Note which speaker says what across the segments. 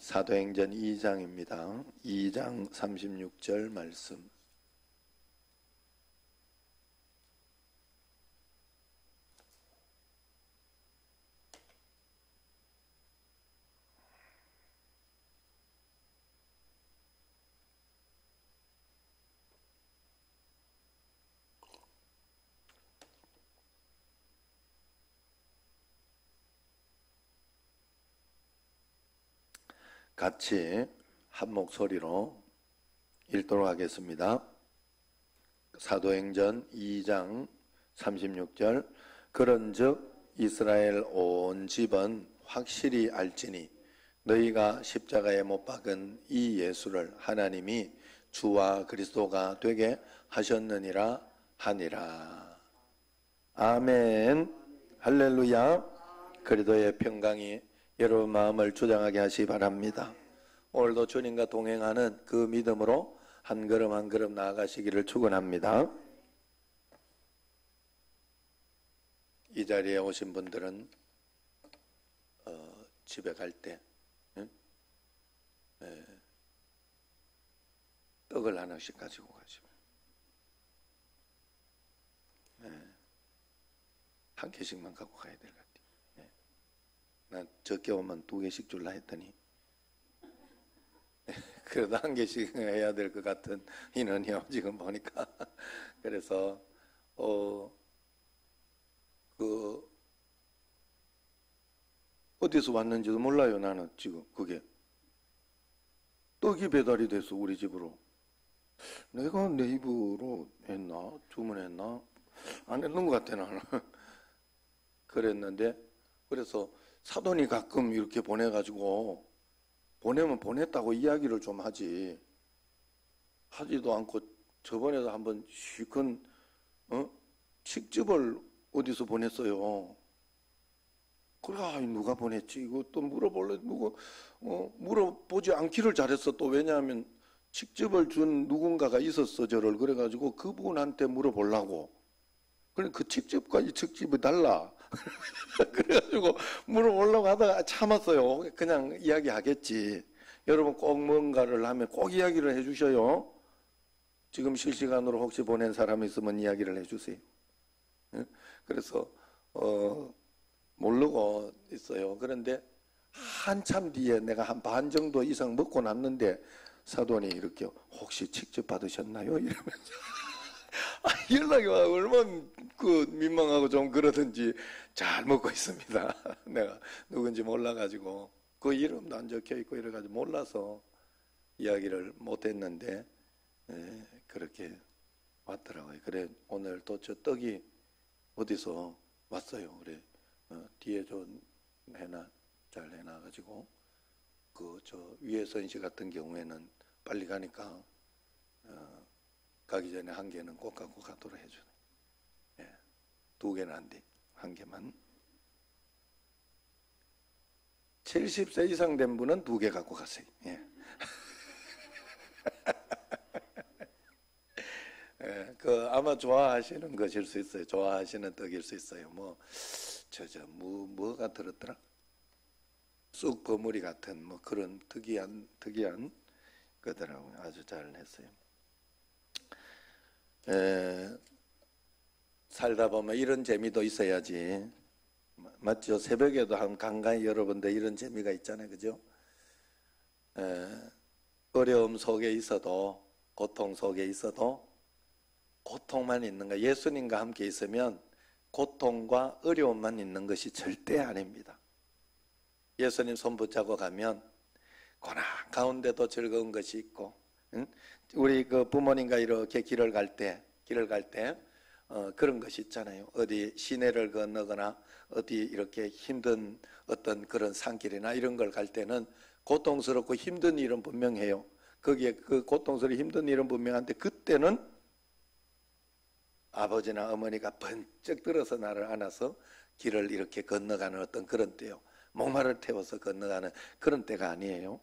Speaker 1: 사도행전 2장입니다. 2장 36절 말씀. 같이 한 목소리로 읽도록 하겠습니다. 사도행전 2장 36절. 그런즉 이스라엘 온 집은 확실히 알지니 너희가 십자가에 못 박은 이 예수를 하나님이 주와 그리스도가 되게 하셨느니라 하니라. 아멘. 할렐루야. 그리스도의 평강이 여러분 마음을 주장하게 하시기 바랍니다. 오늘도 주님과 동행하는 그 믿음으로 한 걸음 한 걸음 나아가시기를 축원합니다. 이 자리에 오신 분들은 집에 갈 때 떡을 하나씩 가지고 가시면 한 개씩만 갖고 가야 될 것 같아요. 난 적게 오면 2개씩 줄라 했더니 그래도 1개씩 해야 될 것 같은 인원이요 지금 보니까. 그래서 어디서 왔는지도 몰라요. 나는 지금 그게 떡이 배달이 돼서 우리 집으로. 내가 내 입으로 했나 주문했나 안 했는 것 같아 나는. 그랬는데 그래서 사돈이 가끔 이렇게 보내가지고 보내면 보냈다고 이야기를 좀 하지도 않고 저번에도 한번 시큰 식집을 어디서 보냈어요. 그래 누가 보냈지 이거 또 물어볼래 누구 물어보지 않기를 잘했어. 또 왜냐하면 식집을 준 누군가가 있었어 저를. 그래가지고 그분한테 물어보려고. 그래 그 식집과 이 식집이 달라. 그래가지고 물어보려고 하다가 참았어요. 그냥 이야기하겠지. 여러분 꼭 뭔가를 하면 꼭 이야기를 해주셔요. 지금 실시간으로 혹시 보낸 사람이 있으면 이야기를 해주세요. 그래서 모르고 있어요. 그런데 한참 뒤에 내가 한 반 정도 이상 먹고 났는데 사돈이 이렇게 혹시 직접 받으셨나요? 이러면서 연락이 와. 얼마나 민망하고 좀 그러든지. 잘 먹고 있습니다. 내가 누군지 몰라가지고 그 이름도 안 적혀있고 이래가지고 몰라서 이야기를 못했는데 그렇게 왔더라고요. 그래 오늘 또 저 떡이 어디서 왔어요. 그래 뒤에 좀 잘 해놔가지고 저 위에 선시 같은 경우에는 빨리 가니까 가기 전에 1개는 꼭 갖고 가도록 해주네. 2개는 안 돼. 1개만. 70세 이상 된 분은 2개 갖고 가세요. 아마 좋아하시는 것일 수 있어요. 좋아하시는 떡일 수 있어요. 뭐가 들었더라? 쑥 버무리 같은 그런 특이한 거더라고요. 아주 잘 했어요. 살다 보면 이런 재미도 있어야지. 맞죠? 새벽에도 간간히 여러분들 이런 재미가 있잖아요. 그죠? 어려움 속에 있어도 고통 속에 있어도 고통만 있는 거. 예수님과 함께 있으면 고통과 어려움만 있는 것이 절대 아닙니다. 예수님 손 붙잡고 가면 고난 가운데도 즐거운 것이 있고, 우리 부모님과 이렇게 길을 갈 때 그런 것이 있잖아요. 어디 시내를 건너거나 어디 이렇게 힘든 어떤 그런 산길이나 이런 걸 갈 때는 고통스럽고 힘든 일은 분명해요. 거기에 그 고통스럽고 힘든 일은 분명한데 그때는 아버지나 어머니가 번쩍 들어서 나를 안아서 길을 이렇게 건너가는 어떤 그런 때요. 목마를 태워서 건너가는 그런 때가 아니에요.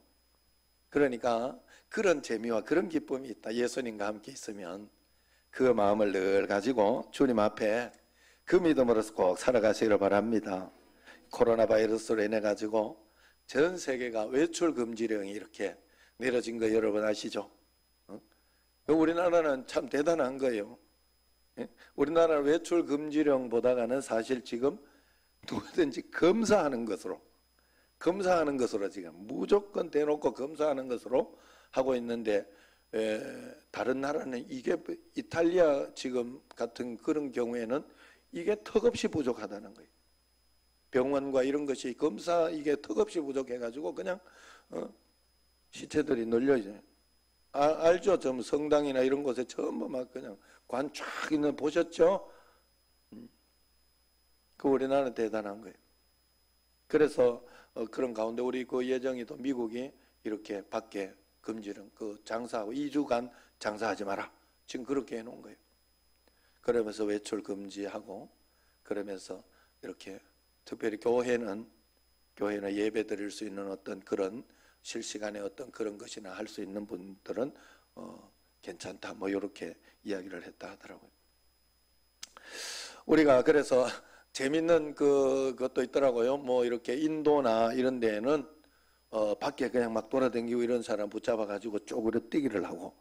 Speaker 1: 그러니까 그런 재미와 그런 기쁨이 있다. 예수님과 함께 있으면 그 마음을 늘 가지고 주님 앞에 그 믿음으로서 꼭 살아가시기를 바랍니다. 코로나 바이러스로 인해 가지고 전 세계가 외출 금지령이 이렇게 내려진 거 여러분 아시죠? 우리나라는 참 대단한 거예요. 우리나라는 외출 금지령보다는 사실 지금 누구든지 검사하는 것으로 지금 무조건 대놓고 검사하는 것으로 하고 있는데, 다른 나라는 이게 이탈리아 지금 같은 그런 경우에는 이게 턱없이 부족하다는 거예요. 병원과 이런 것이 검사 이게 턱없이 부족해가지고 그냥 시체들이 널려있어요. 알죠? 좀 성당이나 이런 곳에 전부 막 그냥 관 쫙 있는 보셨죠? 그 우리나라는 대단한 거예요. 그래서 그런 가운데 우리 그 예정이도 미국이 이렇게 밖에 금지령 그 장사하고 2주간 장사하지 마라. 지금 그렇게 해놓은 거예요. 그러면서 외출 금지하고 그러면서 이렇게 특별히 교회는 예배 드릴 수 있는 어떤 그런 실시간에 어떤 그런 것이나 할 수 있는 분들은 괜찮다 뭐 이렇게 이야기를 했다 하더라고요. 우리가 그래서 재밌는 그것도 있더라고요. 뭐 이렇게 인도나 이런 데에는 밖에 그냥 막 돌아다니고 이런 사람 붙잡아 가지고 쪼그려 뛰기를 하고,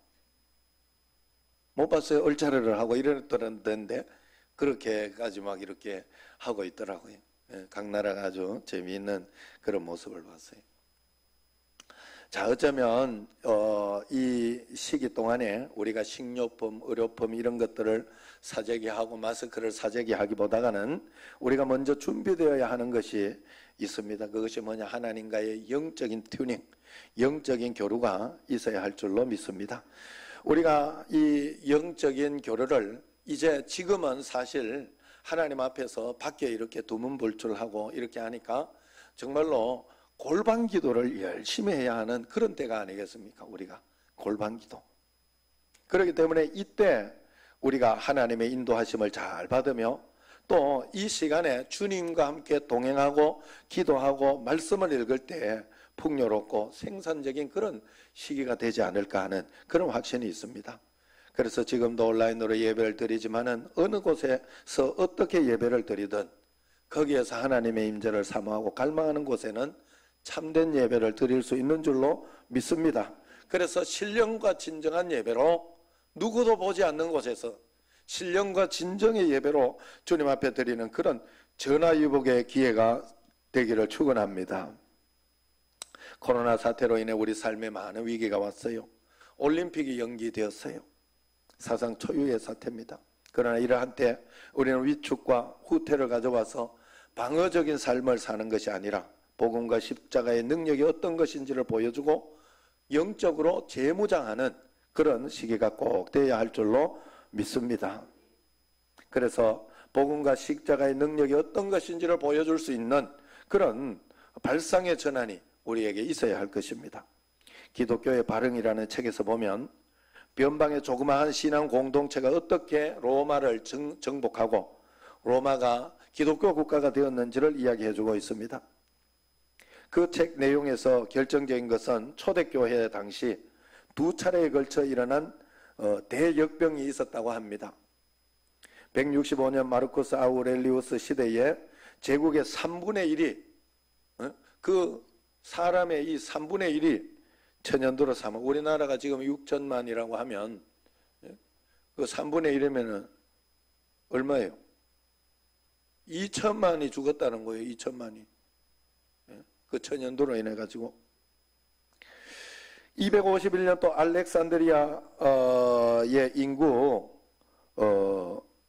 Speaker 1: 못 봤어요? 얼차례를 하고 이랬던데 그렇게까지 막 이렇게 하고 있더라고요. 각 나라가 아주 재미있는 그런 모습을 봤어요. 자, 어쩌면 이 시기 동안에 우리가 식료품, 의료품 이런 것들을 사재기 하고 마스크를 사재기 하기보다는 우리가 먼저 준비되어야 하는 것이 있습니다. 그것이 뭐냐? 하나님과의 영적인 튜닝, 영적인 교류가 있어야 할 줄로 믿습니다. 우리가 이 영적인 교류를 이제 지금은 사실 하나님 앞에서 밖에 이렇게 두문불출하고 이렇게 하니까 정말로 골방 기도를 열심히 해야 하는 그런 때가 아니겠습니까? 우리가 골방 기도. 그렇기 때문에 이때 우리가 하나님의 인도하심을 잘 받으며 또 이 시간에 주님과 함께 동행하고 기도하고 말씀을 읽을 때 풍요롭고 생산적인 그런 시기가 되지 않을까 하는 그런 확신이 있습니다. 그래서 지금도 온라인으로 예배를 드리지만은 어느 곳에서 어떻게 예배를 드리든 거기에서 하나님의 임재를 사모하고 갈망하는 곳에는 참된 예배를 드릴 수 있는 줄로 믿습니다. 그래서 신령과 진정한 예배로 누구도 보지 않는 곳에서 신령과 진정의 예배로 주님 앞에 드리는 그런 전화위복의 기회가 되기를 축원합니다. 코로나 사태로 인해 우리 삶에 많은 위기가 왔어요. 올림픽이 연기되었어요. 사상 초유의 사태입니다. 그러나 이러한 때 우리는 위축과 후퇴를 가져와서 방어적인 삶을 사는 것이 아니라 복음과 십자가의 능력이 어떤 것인지를 보여주고 영적으로 재무장하는 그런 시기가 꼭 되어야 할 줄로 믿습니다. 그래서 복음과 십자가의 능력이 어떤 것인지를 보여줄 수 있는 그런 발상의 전환이 우리에게 있어야 할 것입니다. 기독교의 발흥이라는 책에서 보면 변방의 조그마한 신앙 공동체가 어떻게 로마를 정복하고 로마가 기독교 국가가 되었는지를 이야기해주고 있습니다. 그 책 내용에서 결정적인 것은 초대교회 당시 2차례에 걸쳐 일어난 대역병이 있었다고 합니다. 165년 마르쿠스 아우렐리우스 시대에 제국의 3분의 1이 그 사람의 이 3분의 1이 천연도로 삼아 우리나라가 지금 6천만이라고 하면 그 3분의 1이면 얼마예요? 2천만이 죽었다는 거예요. 2천만이. 그 천연도로 인해 가지고 251년 또 알렉산드리아의 인구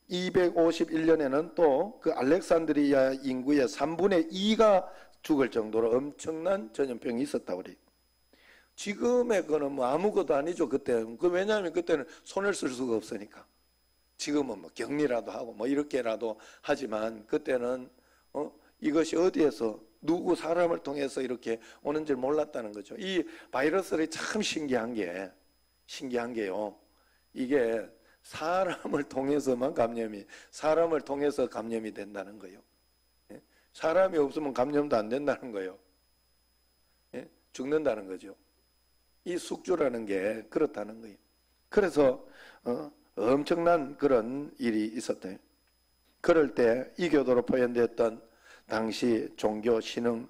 Speaker 1: 251년에는 또 그 알렉산드리아 인구의 3분의 2가 죽을 정도로 엄청난 전염병이 있었다고 그래요. 지금의 거는 뭐 아무것도 아니죠. 그때는. 왜냐하면 그때는 손을 쓸 수가 없으니까. 지금은 뭐 격리라도 하고 뭐 이렇게라도 하지만 그때는 이것이 어디에서 누구 사람을 통해서 이렇게 오는 줄 몰랐다는 거죠. 이 바이러스를 참 신기한 게요. 이게 사람을 통해서만 사람을 통해서 감염이 된다는 거예요. 사람이 없으면 감염도 안 된다는 거예요. 죽는다는 거죠. 이 숙주라는 게 그렇다는 거예요. 그래서 엄청난 그런 일이 있었대요. 그럴 때 이교도로 표현되었던 당시 종교 신흥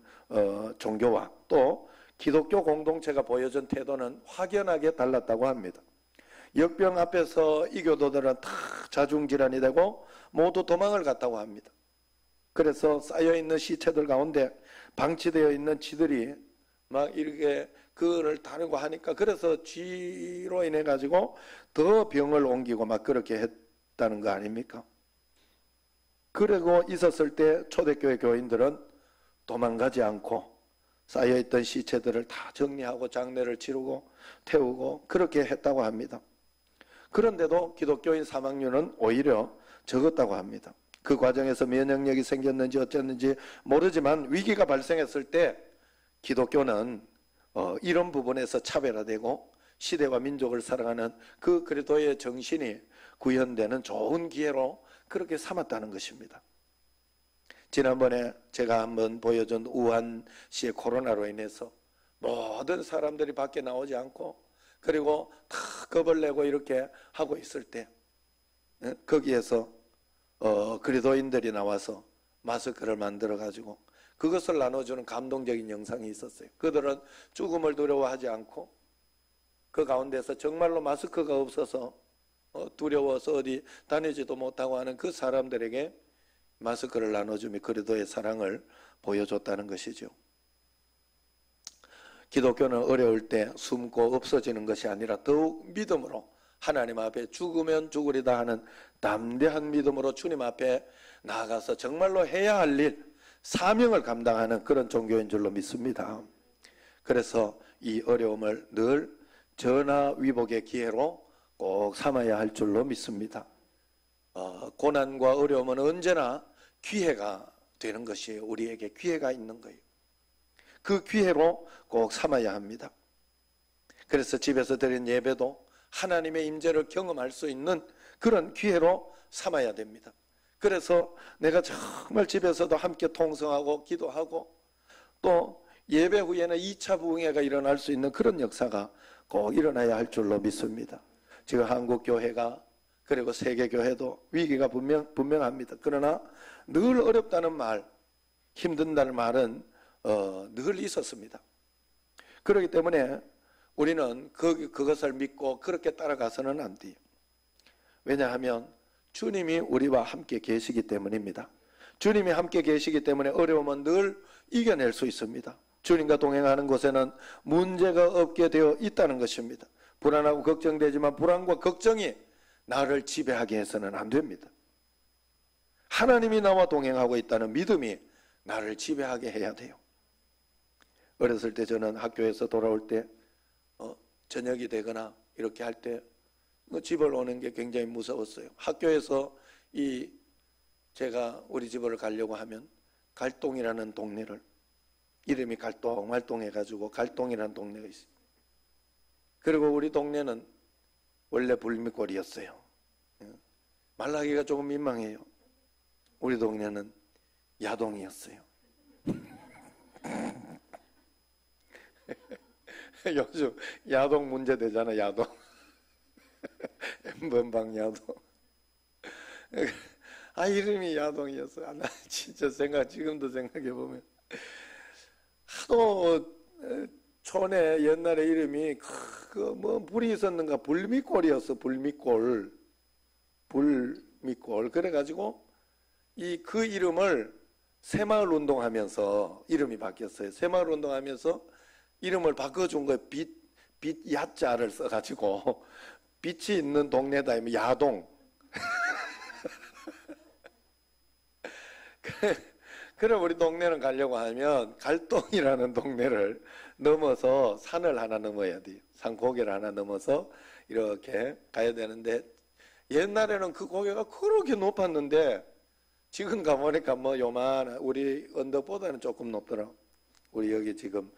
Speaker 1: 종교와 또 기독교 공동체가 보여준 태도는 확연하게 달랐다고 합니다. 역병 앞에서 이 교도들은 다 자중질환이 되고 모두 도망을 갔다고 합니다. 그래서 쌓여있는 시체들 가운데 방치되어 있는 쥐들이 막 이렇게 그거를 다루고 하니까 그래서 쥐로 인해 가지고 더 병을 옮기고 막 그렇게 했다는 거 아닙니까? 그러고 있었을 때 초대교회 교인들은 도망가지 않고 쌓여있던 시체들을 다 정리하고 장례를 치르고 태우고 그렇게 했다고 합니다. 그런데도 기독교인 사망률은 오히려 적었다고 합니다. 그 과정에서 면역력이 생겼는지 어쨌는지 모르지만 위기가 발생했을 때 기독교는 이런 부분에서 차별화되고 시대와 민족을 사랑하는 그 그리스도의 정신이 구현되는 좋은 기회로 그렇게 삼았다는 것입니다. 지난번에 제가 한번 보여준 우한시의 코로나로 인해서 모든 사람들이 밖에 나오지 않고 그리고 다 겁을 내고 이렇게 하고 있을 때 거기에서 그리스도인들이 나와서 마스크를 만들어 가지고 그것을 나눠주는 감동적인 영상이 있었어요. 그들은 죽음을 두려워하지 않고 그 가운데서 정말로 마스크가 없어서 두려워서 어디 다니지도 못하고 하는 그 사람들에게 마스크를 나눠주며 그리스도의 사랑을 보여줬다는 것이죠. 기독교는 어려울 때 숨고 없어지는 것이 아니라 더욱 믿음으로 하나님 앞에 죽으면 죽으리다 하는 담대한 믿음으로 주님 앞에 나아가서 정말로 해야 할 일, 사명을 감당하는 그런 종교인 줄로 믿습니다. 그래서 이 어려움을 늘 전화위복의 기회로 꼭 삼아야 할 줄로 믿습니다. 고난과 어려움은 언제나 기회가 되는 것이에요. 우리에게 기회가 있는 거예요. 그 기회로 꼭 삼아야 합니다. 그래서 집에서 드린 예배도 하나님의 임재를 경험할 수 있는 그런 기회로 삼아야 됩니다. 그래서 내가 정말 집에서도 함께 통성하고 기도하고 또 예배 후에는 2차 부흥회가 일어날 수 있는 그런 역사가 꼭 일어나야 할 줄로 믿습니다. 지금 한국교회가 그리고 세계교회도 위기가 분명합니다. 그러나 늘 어렵다는 말, 힘든다는 말은 늘 있었습니다. 그렇기 때문에 우리는 그것을 믿고 그렇게 따라가서는 안 돼요. 왜냐하면 주님이 우리와 함께 계시기 때문입니다. 주님이 함께 계시기 때문에 어려움은 늘 이겨낼 수 있습니다. 주님과 동행하는 곳에는 문제가 없게 되어 있다는 것입니다. 불안하고 걱정되지만 불안과 걱정이 나를 지배하게 해서는 안 됩니다. 하나님이 나와 동행하고 있다는 믿음이 나를 지배하게 해야 돼요. 어렸을 때 저는 학교에서 돌아올 때 저녁이 되거나 이렇게 할 때 집을 오는 게 굉장히 무서웠어요. 학교에서 제가 우리 집을 가려고 하면 갈동이라는 동네를 이름이 갈동해가지고 갈동이라는 동네가 있어요. 그리고 우리 동네는 원래 불미골이었어요. 말하기가 조금 민망해요. 우리 동네는 야동이었어요. 요즘 야동 문제 되잖아, 야동. 엠번방 야동. 이름이 야동이었어. 나 진짜 지금도 생각해보면. 하도 촌에 옛날에 이름이 불이 있었는가 불미골이었어. 불미골. 그래가지고 그 이름을 새마을 운동하면서 이름이 바뀌었어요. 새마을 운동하면서 이름을 바꿔준 거예요. 빛 야자를 써가지고 빛이 있는 동네다 하면 야동. 그럼 우리 동네는 가려고 하면 갈동이라는 동네를 넘어서 산을 하나 넘어야 돼요. 산 고개를 하나 넘어서 이렇게 가야 되는데 옛날에는 그 고개가 그렇게 높았는데 지금 가보니까 요만한 우리 언덕보다는 조금 높더라고. 우리 여기 지금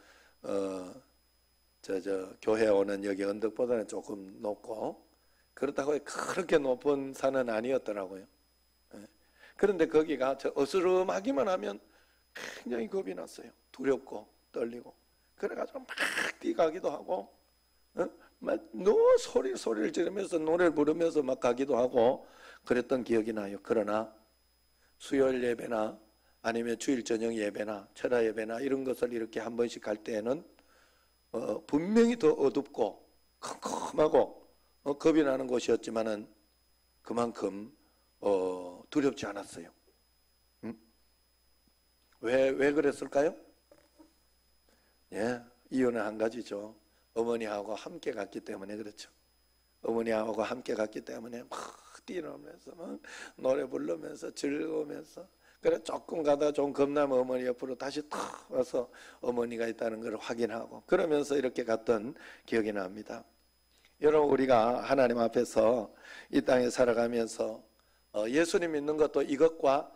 Speaker 1: 교회 오는 여기 언덕보다는 조금 높고 그렇다고 그렇게 높은 산은 아니었더라고요. 그런데 거기가 어스름하기만 하면 굉장히 겁이 났어요. 두렵고 떨리고 그래가지고 막 뛰가기도 하고 소리를 지르면서 노래를 부르면서 막 가기도 하고 그랬던 기억이 나요. 그러나 수요일 예배나 아니면 주일 저녁 예배나 철야 예배나 이런 것을 이렇게 한 번씩 갈 때에는 분명히 더 어둡고 컴컴하고 겁이 나는 곳이었지만은 그만큼 두렵지 않았어요. 왜 그랬을까요? 예, 이유는 한 가지죠. 어머니하고 함께 갔기 때문에 그렇죠. 어머니하고 함께 갔기 때문에 막 뛰어놀면서 막 노래 부르면서 즐거우면서, 그래 조금 가다 좀 겁나면 어머니 옆으로 다시 탁 와서 어머니가 있다는 걸 확인하고 그러면서 이렇게 갔던 기억이 납니다. 여러분, 우리가 하나님 앞에서 이 땅에 살아가면서 예수님 믿는 것도 이것과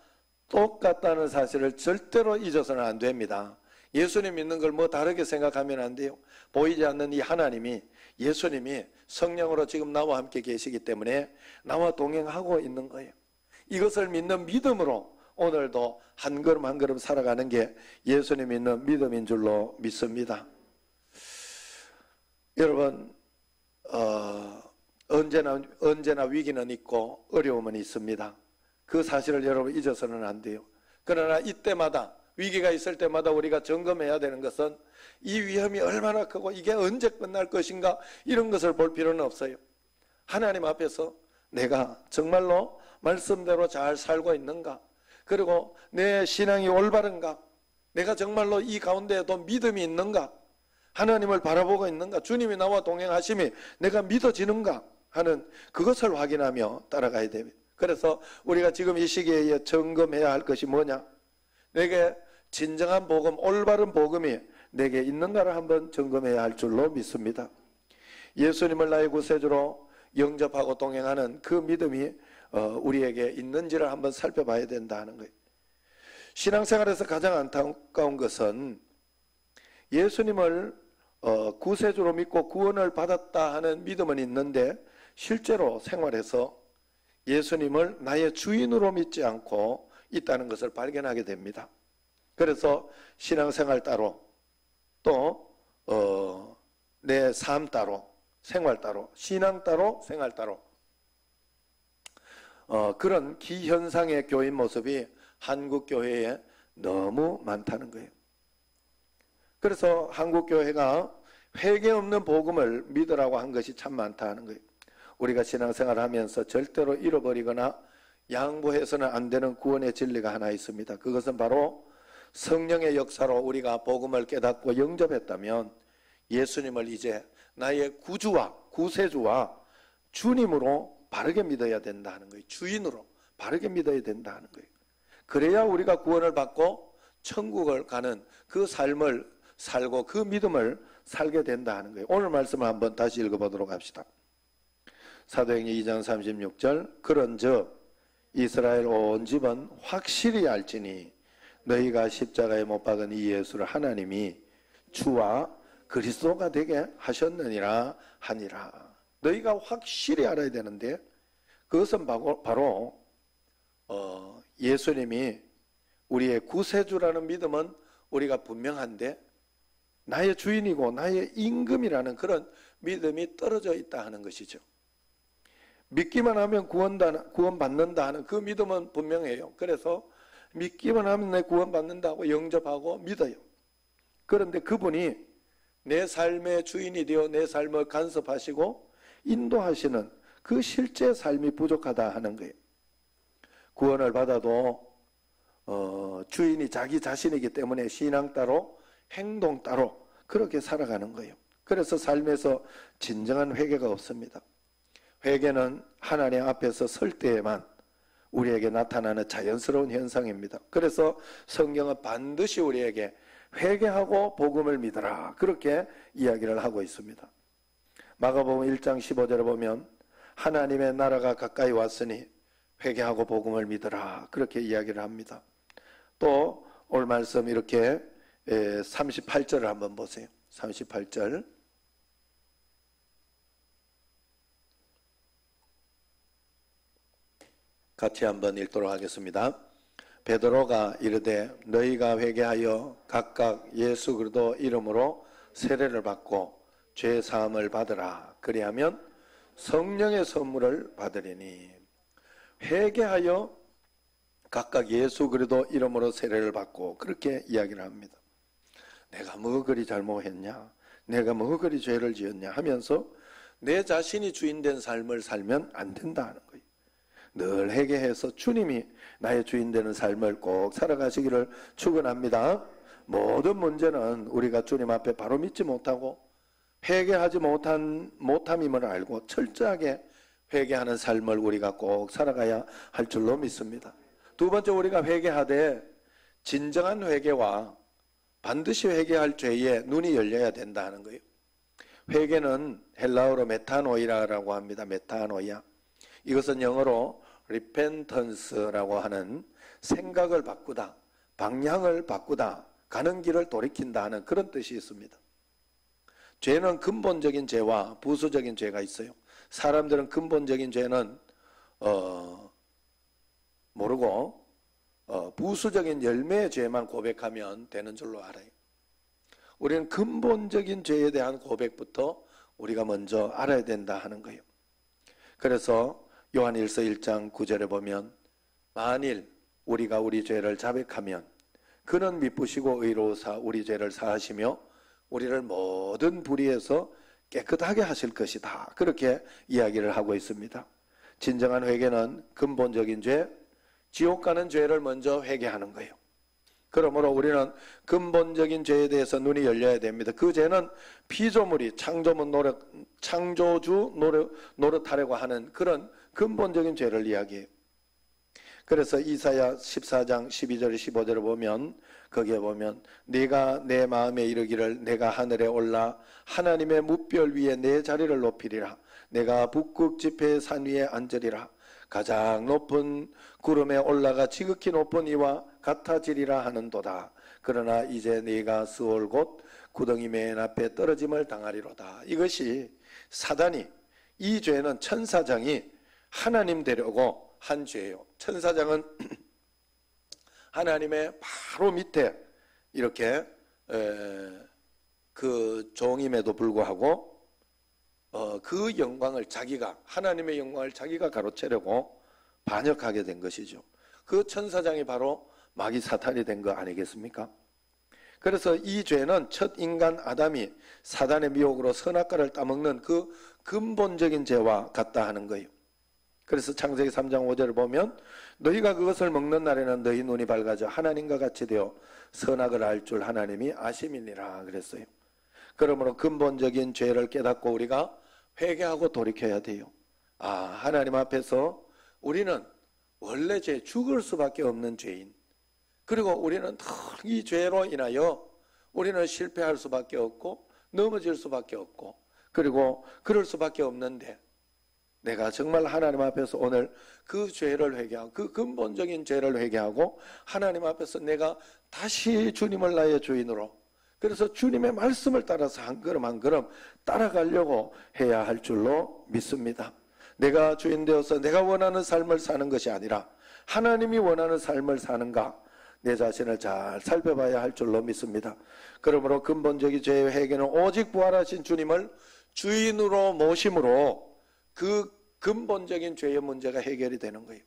Speaker 1: 똑같다는 사실을 절대로 잊어서는 안 됩니다. 예수님 믿는 걸 뭐 다르게 생각하면 안 돼요. 보이지 않는 이 하나님이, 예수님이 성령으로 지금 나와 함께 계시기 때문에 나와 동행하고 있는 거예요. 이것을 믿는 믿음으로 오늘도 한 걸음 한 걸음 살아가는 게 예수님 믿는 믿음인 줄로 믿습니다. 여러분, 언제나 위기는 있고 어려움은 있습니다. 그 사실을 여러분 잊어서는 안 돼요. 그러나 이때마다, 위기가 있을 때마다 우리가 점검해야 되는 것은 이 위험이 얼마나 크고 이게 언제 끝날 것인가, 이런 것을 볼 필요는 없어요. 하나님 앞에서 내가 정말로 말씀대로 잘 살고 있는가, 그리고 내 신앙이 올바른가, 내가 정말로 이 가운데에도 믿음이 있는가, 하나님을 바라보고 있는가, 주님이 나와 동행하심이 내가 믿어지는가 하는 그것을 확인하며 따라가야 됩니다. 그래서 우리가 지금 이 시기에 점검해야 할 것이 뭐냐, 내게 진정한 복음, 올바른 복음이 내게 있는가를 한번 점검해야 할 줄로 믿습니다. 예수님을 나의 구세주로 영접하고 동행하는 그 믿음이 우리에게 있는지를 한번 살펴봐야 된다는 거예요. 신앙생활에서 가장 안타까운 것은 예수님을 구세주로 믿고 구원을 받았다 하는 믿음은 있는데 실제로 생활에서 예수님을 나의 주인으로 믿지 않고 있다는 것을 발견하게 됩니다. 그래서 신앙생활 따로, 또 내 삶 따로, 생활 따로, 신앙 따로, 생활 따로, 그런 기현상의 교인 모습이 한국 교회에 너무 많다는 거예요. 그래서 한국 교회가 회개 없는 복음을 믿으라고 한 것이 참 많다는 거예요. 우리가 신앙생활 하면서 절대로 잃어버리거나 양보해서는 안 되는 구원의 진리가 하나 있습니다. 그것은 바로 성령의 역사로 우리가 복음을 깨닫고 영접했다면 예수님을 이제 나의 구주와 구세주와 주님으로 바르게 믿어야 된다는 거예요. 주인으로 바르게 믿어야 된다는 거예요. 그래야 우리가 구원을 받고 천국을 가는 그 삶을 살고 그 믿음을 살게 된다는 거예요. 오늘 말씀을 한번 다시 읽어보도록 합시다. 사도행전 2장 36절, 그런즉 이스라엘 온 집은 확실히 알지니 너희가 십자가에 못 박은 이 예수를 하나님이 주와 그리스도가 되게 하셨느니라 하니라. 너희가 확실히 알아야 되는데 그것은 바로 예수님이 우리의 구세주라는 믿음은 우리가 분명한데 나의 주인이고 나의 임금이라는 그런 믿음이 떨어져 있다 하는 것이죠. 믿기만 하면 구원받는다 하는 그 믿음은 분명해요. 그래서 믿기만 하면 내 구원받는다고 영접하고 믿어요. 그런데 그분이 내 삶의 주인이 되어 내 삶을 간섭하시고 인도하시는 그 실제 삶이 부족하다 하는 거예요. 구원을 받아도 주인이 자기 자신이기 때문에 신앙 따로 행동 따로 그렇게 살아가는 거예요. 그래서 삶에서 진정한 회개가 없습니다. 회개는 하나님 앞에서 설 때에만 우리에게 나타나는 자연스러운 현상입니다. 그래서 성경은 반드시 우리에게 회개하고 복음을 믿어라 그렇게 이야기를 하고 있습니다. 마가복음 1장 15절에 보면 하나님의 나라가 가까이 왔으니 회개하고 복음을 믿어라 그렇게 이야기를 합니다. 또 오늘 말씀 이렇게 38절을 한번 보세요. 38절, 같이 한번 읽도록 하겠습니다. 베드로가 이르되 너희가 회개하여 각각 예수 그리스도 이름으로 세례를 받고 죄 사함을 받으라. 그리하면 성령의 선물을 받으리니. 회개하여 각각 예수 그리스도 이름으로 세례를 받고 그렇게 이야기를 합니다. 내가 뭐 그리 잘못했냐, 내가 뭐 그리 죄를 지었냐 하면서 내 자신이 주인된 삶을 살면 안 된다는 거예요. 늘 회개해서 주님이 나의 주인 되는 삶을 꼭 살아가시기를 축원합니다. 모든 문제는 우리가 주님 앞에 바로 믿지 못하고 회개하지 못함임을 알고 철저하게 회개하는 삶을 우리가 꼭 살아가야 할 줄로 믿습니다. 두 번째, 우리가 회개하되 진정한 회개와 반드시 회개할 죄에 눈이 열려야 된다 하는 거예요. 회개는 헬라어로 메타노이라고 합니다. 메타노이아. 이것은 영어로 repentance라고 하는 생각을 바꾸다, 방향을 바꾸다, 가는 길을 돌이킨다 하는 그런 뜻이 있습니다. 죄는 근본적인 죄와 부수적인 죄가 있어요. 사람들은 근본적인 죄는 모르고 부수적인 열매의 죄만 고백하면 되는 줄로 알아요. 우리는 근본적인 죄에 대한 고백부터 우리가 먼저 알아야 된다 하는 거예요. 그래서 요한일서 1장 9절에 보면 만일 우리가 우리 죄를 자백하면 그는 미쁘시고 의로우사 우리 죄를 사하시며 우리를 모든 불의에서 깨끗하게 하실 것이다. 그렇게 이야기를 하고 있습니다. 진정한 회개는 근본적인 죄, 지옥 가는 죄를 먼저 회개하는 거예요. 그러므로 우리는 근본적인 죄에 대해서 눈이 열려야 됩니다. 그 죄는 피조물이 창조주 노릇하려고 하는 그런 근본적인 죄를 이야기해요. 그래서 이사야 14장 12절 15절을 보면 거기에 보면 네가 내 마음에 이르기를 내가 하늘에 올라 하나님의 뭇별 위에 내 자리를 높이리라. 내가 북극 지폐의 산 위에 앉으리라. 가장 높은 구름에 올라가 지극히 높은 이와 같아지리라 하는도다. 그러나 이제 네가 스올 곧 구덩이 맨 앞에 떨어짐을 당하리로다. 이것이 사단이, 이 죄는 천사장이 하나님 되려고 한 죄예요. 천사장은 하나님의 바로 밑에 이렇게 그 종임에도 불구하고 그 영광을 자기가, 하나님의 영광을 자기가 가로채려고 반역하게 된 것이죠. 그 천사장이 바로 마귀 사탄이 된 거 아니겠습니까? 그래서 이 죄는 첫 인간 아담이 사단의 미혹으로 선악과를 따먹는 그 근본적인 죄와 같다 하는 거예요. 그래서 창세기 3장 5절을 보면 너희가 그것을 먹는 날에는 너희 눈이 밝아져 하나님과 같이 되어 선악을 알 줄 하나님이 아심이니라 그랬어요. 그러므로 근본적인 죄를 깨닫고 우리가 회개하고 돌이켜야 돼요. 하나님 앞에서 우리는 원래 죽을 수밖에 없는 죄인, 그리고 우리는 이 죄로 인하여 우리는 실패할 수밖에 없고 넘어질 수밖에 없고 그리고 그럴 수밖에 없는데 내가 정말 하나님 앞에서 오늘 그 죄를 회개하고 그 근본적인 죄를 회개하고 하나님 앞에서 내가 다시 주님을 나의 주인으로, 그래서 주님의 말씀을 따라서 한 걸음 한 걸음 따라가려고 해야 할 줄로 믿습니다. 내가 주인 되어서 내가 원하는 삶을 사는 것이 아니라 하나님이 원하는 삶을 사는가, 내 자신을 잘 살펴봐야 할 줄로 믿습니다. 그러므로 근본적인 죄의 회개는 오직 부활하신 주님을 주인으로 모심으로 그 근본적인 죄의 문제가 해결이 되는 거예요.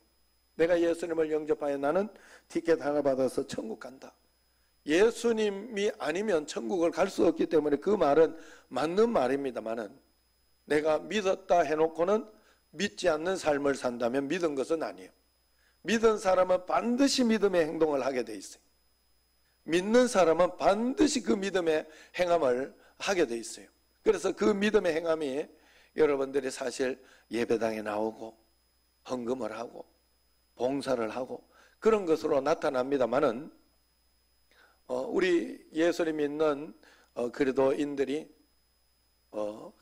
Speaker 1: 내가 예수님을 영접하여 나는 티켓 하나 받아서 천국 간다. 예수님이 아니면 천국을 갈 수 없기 때문에 그 말은 맞는 말입니다만은 내가 믿었다 해놓고는 믿지 않는 삶을 산다면 믿은 것은 아니에요. 믿은 사람은 반드시 믿음의 행동을 하게 돼 있어요. 믿는 사람은 반드시 그 믿음의 행함을 하게 돼 있어요. 그래서 그 믿음의 행함이 여러분들이 사실 예배당에 나오고 헌금을 하고 봉사를 하고 그런 것으로 나타납니다만은 우리 예수를 믿는 그리스도인들이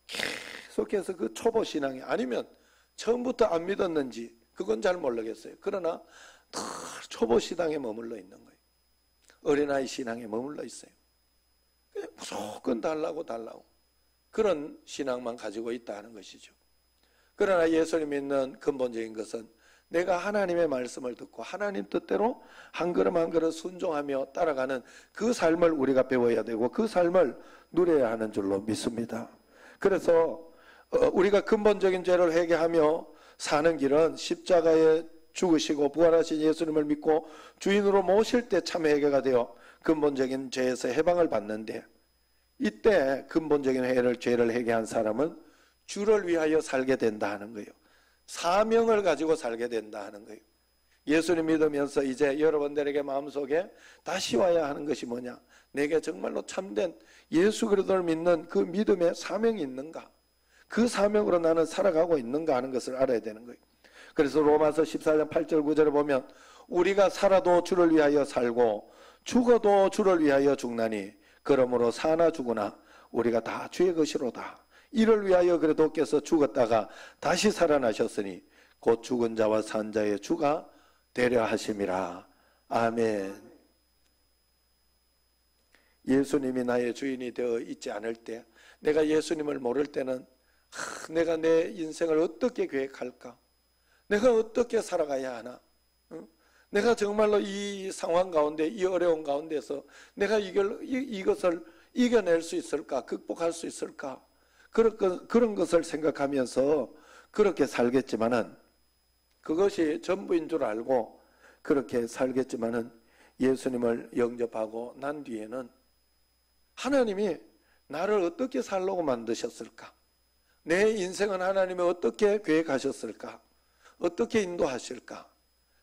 Speaker 1: 계속해서 그 초보 신앙이 아니면 처음부터 안 믿었는지 그건 잘 모르겠어요. 그러나 더 초보 신앙에 머물러 있는 거예요. 어린아이 신앙에 머물러 있어요. 그냥 무조건 달라고 그런 신앙만 가지고 있다는 것이죠. 그러나 예수를 믿는 근본적인 것은 내가 하나님의 말씀을 듣고 하나님 뜻대로 한 걸음 한 걸음 순종하며 따라가는 그 삶을 우리가 배워야 되고 그 삶을 누려야 하는 줄로 믿습니다. 그래서 우리가 근본적인 죄를 회개하며 사는 길은 십자가의 죽으시고 부활하신 예수님을 믿고 주인으로 모실 때 참 회개가 되어 근본적인 죄에서 해방을 받는데, 이때 근본적인 죄를 회개한 사람은 주를 위하여 살게 된다 하는 거예요. 사명을 가지고 살게 된다 하는 거예요. 예수님 믿으면서 이제 여러분들에게 마음속에 다시 와야 하는 것이 뭐냐? 내게 정말로 참된 예수 그리스도를 믿는 그 믿음의 사명이 있는가? 그 사명으로 나는 살아가고 있는가 하는 것을 알아야 되는 거예요. 그래서 로마서 14장 8절 9절에 보면 우리가 살아도 주를 위하여 살고 죽어도 주를 위하여 죽나니 그러므로 사나 죽으나 우리가 다 주의 것이로다. 이를 위하여 그리스도께서 죽었다가 다시 살아나셨으니 곧 죽은 자와 산 자의 주가 되려 하심이라. 아멘. 예수님이 나의 주인이 되어 있지 않을 때, 내가 예수님을 모를 때는 내가 내 인생을 어떻게 계획할까? 내가 어떻게 살아가야 하나? 내가 정말로 이 상황 가운데, 이 어려운 가운데서 내가 이것을 이겨낼 수 있을까? 극복할 수 있을까? 그런 것을 생각하면서 그렇게 살겠지만은, 그것이 전부인 줄 알고 그렇게 살겠지만은, 예수님을 영접하고 난 뒤에는 하나님이 나를 어떻게 살려고 만드셨을까? 내 인생은 하나님이 어떻게 계획하셨을까? 어떻게 인도하실까?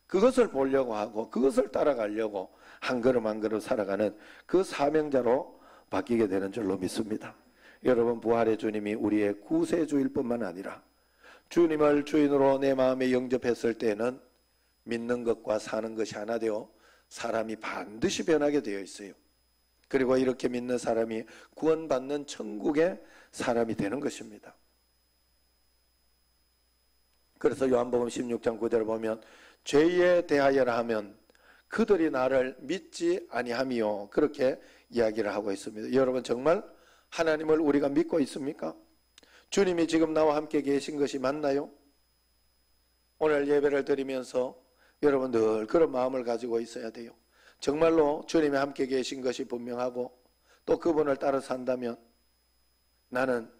Speaker 1: 그것을 보려고 하고 그것을 따라가려고 한 걸음 한 걸음 살아가는 그 사명자로 바뀌게 되는 줄로 믿습니다. 여러분, 부활의 주님이 우리의 구세주일 뿐만 아니라 주님을 주인으로 내 마음에 영접했을 때는 믿는 것과 사는 것이 하나 되어 사람이 반드시 변하게 되어 있어요. 그리고 이렇게 믿는 사람이 구원받는 천국의 사람이 되는 것입니다. 그래서 요한복음 16장 9절을 보면 죄에 대하여라 하면 그들이 나를 믿지 아니함이요, 그렇게 이야기를 하고 있습니다. 여러분, 정말 하나님을 우리가 믿고 있습니까? 주님이 지금 나와 함께 계신 것이 맞나요? 오늘 예배를 드리면서 여러분 늘 그런 마음을 가지고 있어야 돼요. 정말로 주님이 함께 계신 것이 분명하고 또 그분을 따라 산다면 나는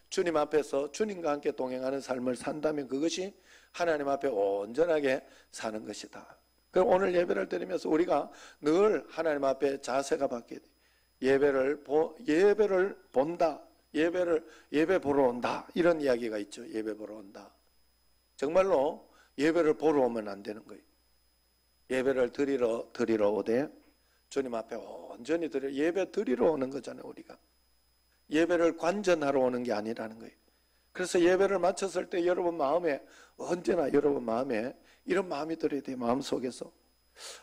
Speaker 1: 주님 앞에서 주님과 함께 동행하는 삶을 산다면 그것이 하나님 앞에 온전하게 사는 것이다. 그럼 오늘 예배를 드리면서 우리가 늘 하나님 앞에 자세가 바뀌게 돼. 예배를 본다. 예배 보러 온다. 이런 이야기가 있죠. 예배 보러 온다. 정말로 예배를 보러 오면 안 되는 거예요. 예배를 드리러 오되 주님 앞에 온전히 예배 드리러 오는 거잖아요. 우리가 예배를 관전하러 오는 게 아니라는 거예요. 그래서 예배를 마쳤을 때 여러분 마음에, 언제나 여러분 마음에 이런 마음이 들어야 돼요. 마음속에서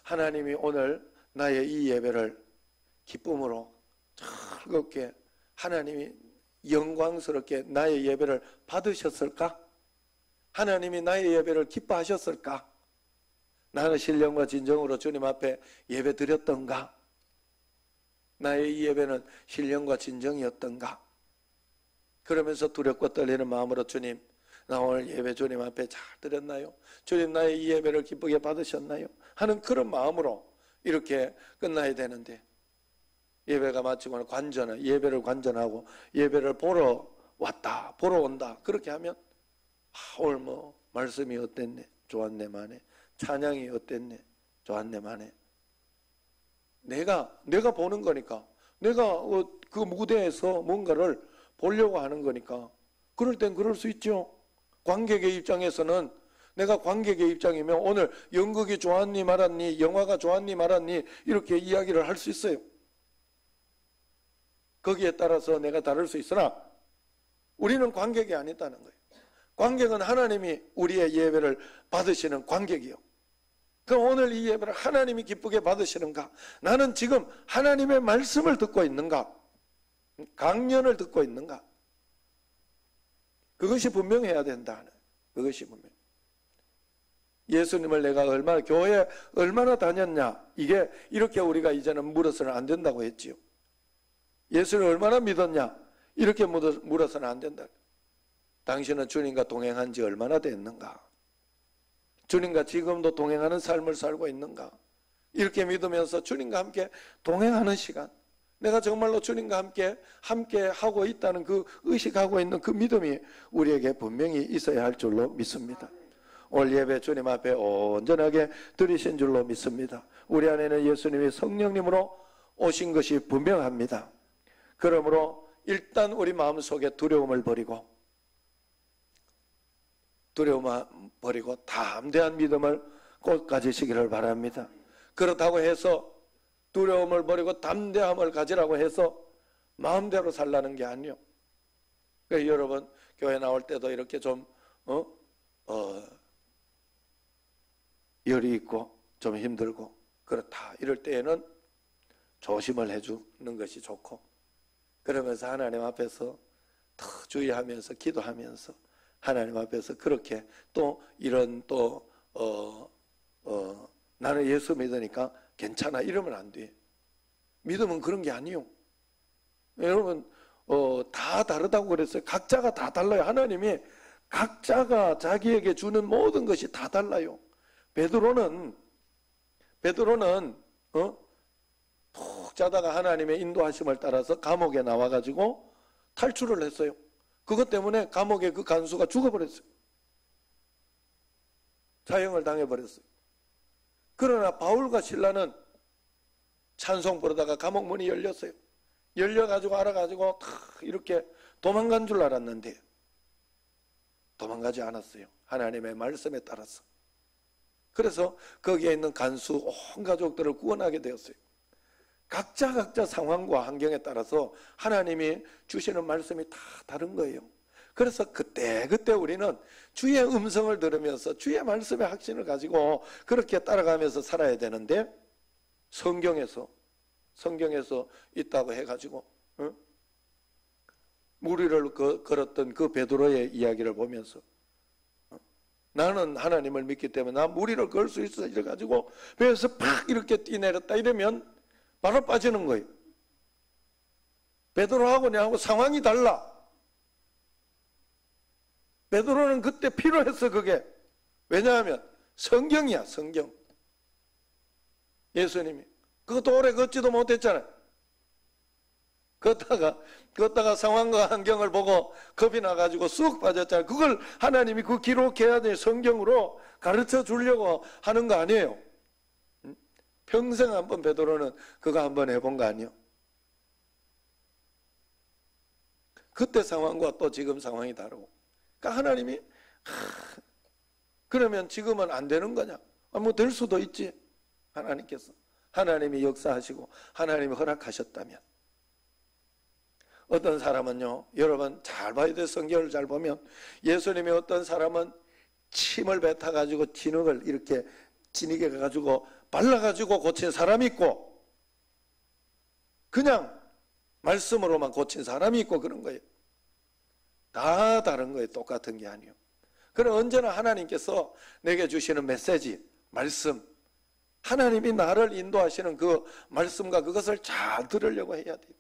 Speaker 1: 하나님이 오늘 나의 이 예배를 기쁨으로 즐겁게, 하나님이 영광스럽게 나의 예배를 받으셨을까? 하나님이 나의 예배를 기뻐하셨을까? 나는 신령과 진정으로 주님 앞에 예배 드렸던가? 나의 이 예배는 신령과 진정이었던가? 그러면서 두렵고 떨리는 마음으로 주님, 나 오늘 예배 주님 앞에 잘 드렸나요? 주님, 나의 이 예배를 기쁘게 받으셨나요? 하는 그런 마음으로 이렇게 끝나야 되는데, 예배가 마치고 예배를 관전하고 예배를 보러 왔다, 보러 온다, 그렇게 하면 오늘 뭐 말씀이 어땠네? 좋았네 만에. 찬양이 어땠네? 좋았네 만에. 내가 보는 거니까, 내가 그 무대에서 뭔가를 보려고 하는 거니까 그럴 땐 그럴 수 있죠. 관객의 입장에서는, 내가 관객의 입장이면 오늘 연극이 좋았니 말았니, 영화가 좋았니 말았니, 이렇게 이야기를 할 수 있어요. 거기에 따라서 내가 다를 수 있으나 우리는 관객이 아니다는 거예요. 관객은 하나님이 우리의 예배를 받으시는 관객이요. 그럼 오늘 이 예배를 하나님이 기쁘게 받으시는가? 나는 지금 하나님의 말씀을 듣고 있는가? 강연을 듣고 있는가? 그것이 분명해야 된다. 그것이 분명. 예수님을 내가 교회에 얼마나 다녔냐? 이렇게 우리가 이제는 물어서는 안 된다고 했지요. 예수를 얼마나 믿었냐? 이렇게 물어서는 안 된다. 당신은 주님과 동행한 지 얼마나 됐는가? 주님과 지금도 동행하는 삶을 살고 있는가? 이렇게 믿으면서 주님과 함께 동행하는 시간, 내가 정말로 주님과 함께 하고 있다는 그 의식하고 있는 그 믿음이 우리에게 분명히 있어야 할 줄로 믿습니다. 오늘 예배 주님 앞에 온전하게 드리신 줄로 믿습니다. 우리 안에는 예수님이 성령님으로 오신 것이 분명합니다. 그러므로 일단 우리 마음속에 두려움을 버리고 담대한 믿음을 꼭 가지시기를 바랍니다. 그렇다고 해서 두려움을 버리고 담대함을 가지라고 해서 마음대로 살라는 게 아니요. 그러니까 여러분 교회 나올 때도 이렇게 좀 열이 있고 좀 힘들고 그렇다 이럴 때에는 조심을 해주는 것이 좋고, 그러면서 하나님 앞에서 더 주의하면서 기도하면서 하나님 앞에서 그렇게 또 이런 나는 예수 믿으니까 괜찮아 이러면 안 돼. 믿음은 그런 게 아니요. 여러분 다 다르다고 그랬어요. 각자가 다 달라요. 하나님이 각자가 자기에게 주는 모든 것이 다 달라요. 베드로는 푹 자다가 하나님의 인도하심을 따라서 감옥에 나와가지고 탈출을 했어요. 그것 때문에 감옥의 그 간수가 죽어버렸어요. 사형을 당해버렸어요. 그러나 바울과 실라는 찬송 부르다가 감옥 문이 열렸어요. 열려가지고 알아가지고 이렇게 도망간 줄 알았는데 도망가지 않았어요. 하나님의 말씀에 따라서. 그래서 거기에 있는 간수 온 가족들을 구원하게 되었어요. 각자 상황과 환경에 따라서 하나님이 주시는 말씀이 다 다른 거예요. 그래서 그때 우리는 주의 음성을 들으면서 주의 말씀의 확신을 가지고 그렇게 따라가면서 살아야 되는데, 성경에서 있다고 해가지고 무리를 걸었던 그 베드로의 이야기를 보면서 나는 하나님을 믿기 때문에 나 무리를 걸 수 있어 이래가지고 배에서 팍 이렇게 뛰내렸다 이러면 바로 빠지는 거예요. 베드로하고 내하고 상황이 달라. 베드로는 그때 필요했어. 그게 왜냐하면 성경이야. 성경. 예수님이 그것도 오래 걷지도 못했잖아요. 걷다가 상황과 환경을 보고 겁이 나가지고 쑥 빠졌잖아요. 그걸 하나님이 그 기록해야 될 성경으로 가르쳐 주려고 하는 거 아니에요. 평생 한번 베드로는 그거 한번 해본 거 아니에요. 그때 상황과 또 지금 상황이 다르고. 그러니까 하나님이 그러면 지금은 안 되는 거냐? 뭐 될 수도 있지. 하나님께서 하나님이 역사하시고 하나님이 허락하셨다면. 어떤 사람은요, 여러분 잘 봐야 돼. 성경을 잘 보면 예수님이 어떤 사람은 침을 뱉어가지고 진흙을 이렇게 진흙에 가지고 발라가지고 고친 사람이 있고 그냥 말씀으로만 고친 사람이 있고 그런 거예요. 다 다른 거예요. 똑같은 게 아니에요. 그럼 언제나 하나님께서 내게 주시는 메시지, 말씀, 하나님이 나를 인도하시는 그 말씀과 그것을 잘 들으려고 해야 돼요.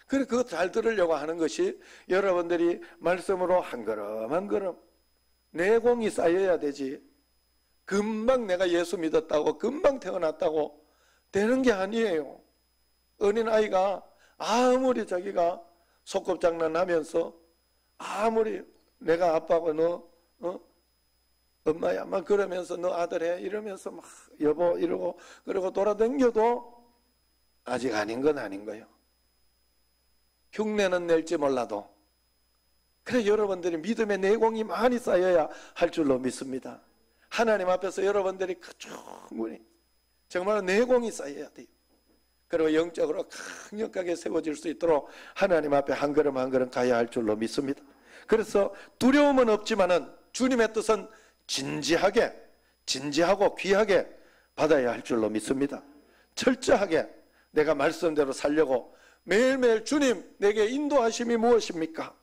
Speaker 1: 그래, 그거 잘 들으려고 하는 것이 여러분들이 말씀으로 한 걸음 한 걸음 내공이 쌓여야 되지. 금방 내가 예수 믿었다고 금방 태어났다고 되는 게 아니에요. 어린아이가 아무리 자기가 소꿉장난하면서 아무리 내가 아빠고 너 엄마야 막 그러면서 너 아들해 이러면서 막 여보 이러고 그러고 돌아다녀도 아직 아닌 건 아닌 거예요. 흉내는 낼지 몰라도. 그래, 여러분들이 믿음의 내공이 많이 쌓여야 할 줄로 믿습니다. 하나님 앞에서 여러분들이 충분히 정말 내공이 쌓여야 돼요. 그리고 영적으로 강력하게 세워질 수 있도록 하나님 앞에 한 걸음 한 걸음 가야 할 줄로 믿습니다. 그래서 두려움은 없지만은 주님의 뜻은 진지하고 귀하게 받아야 할 줄로 믿습니다. 철저하게 내가 말씀대로 살려고 매일매일 주님 내게 인도하심이 무엇입니까?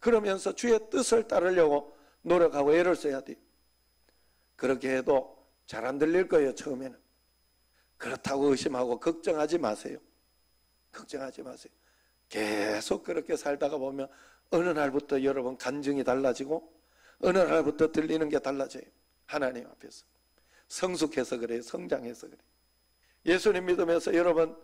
Speaker 1: 그러면서 주의 뜻을 따르려고 노력하고 애를 써야 돼요. 그렇게 해도 잘 안 들릴 거예요. 처음에는. 그렇다고 의심하고 걱정하지 마세요. 걱정하지 마세요. 계속 그렇게 살다가 보면 어느 날부터 여러분 간증이 달라지고 어느 날부터 들리는 게 달라져요. 하나님 앞에서. 성숙해서 그래요. 성장해서 그래요. 예수님 믿으면서 여러분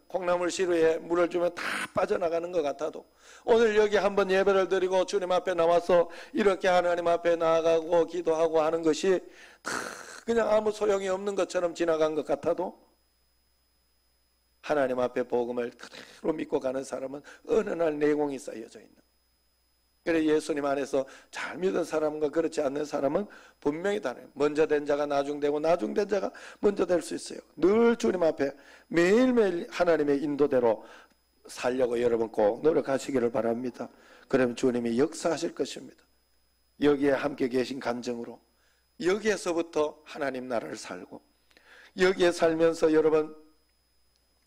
Speaker 1: 콩나물 시루에 물을 주면 다 빠져나가는 것 같아도 오늘 여기 한번 예배를 드리고 주님 앞에 나와서 이렇게 하나님 앞에 나아가고 기도하고 하는 것이 다 그냥 아무 소용이 없는 것처럼 지나간 것 같아도 하나님 앞에 복음을 그대로 믿고 가는 사람은 어느 날 내공이 쌓여져 있는. 그래 예수님 안에서 잘 믿은 사람과 그렇지 않는 사람은 분명히 다르요. 먼저 된 자가 나중되고 나중된 자가 먼저 될 수 있어요. 늘 주님 앞에 매일매일 하나님의 인도대로 살려고 여러분 꼭 노력하시기를 바랍니다. 그러면 주님이 역사하실 것입니다. 여기에 함께 계신 간증으로 여기에서부터 하나님 나라를 살고 여기에 살면서 여러분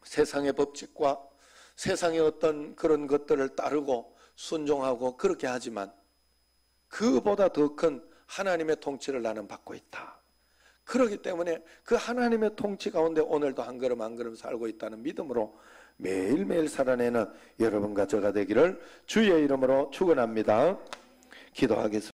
Speaker 1: 세상의 법칙과 세상의 어떤 그런 것들을 따르고 순종하고 그렇게 하지만 그보다 더 큰 하나님의 통치를 나는 받고 있다. 그렇기 때문에 그 하나님의 통치 가운데 오늘도 한 걸음 한 걸음 살고 있다는 믿음으로 매일매일 살아내는 여러분과 저가 되기를 주의 이름으로 축원합니다. 기도하겠습니다.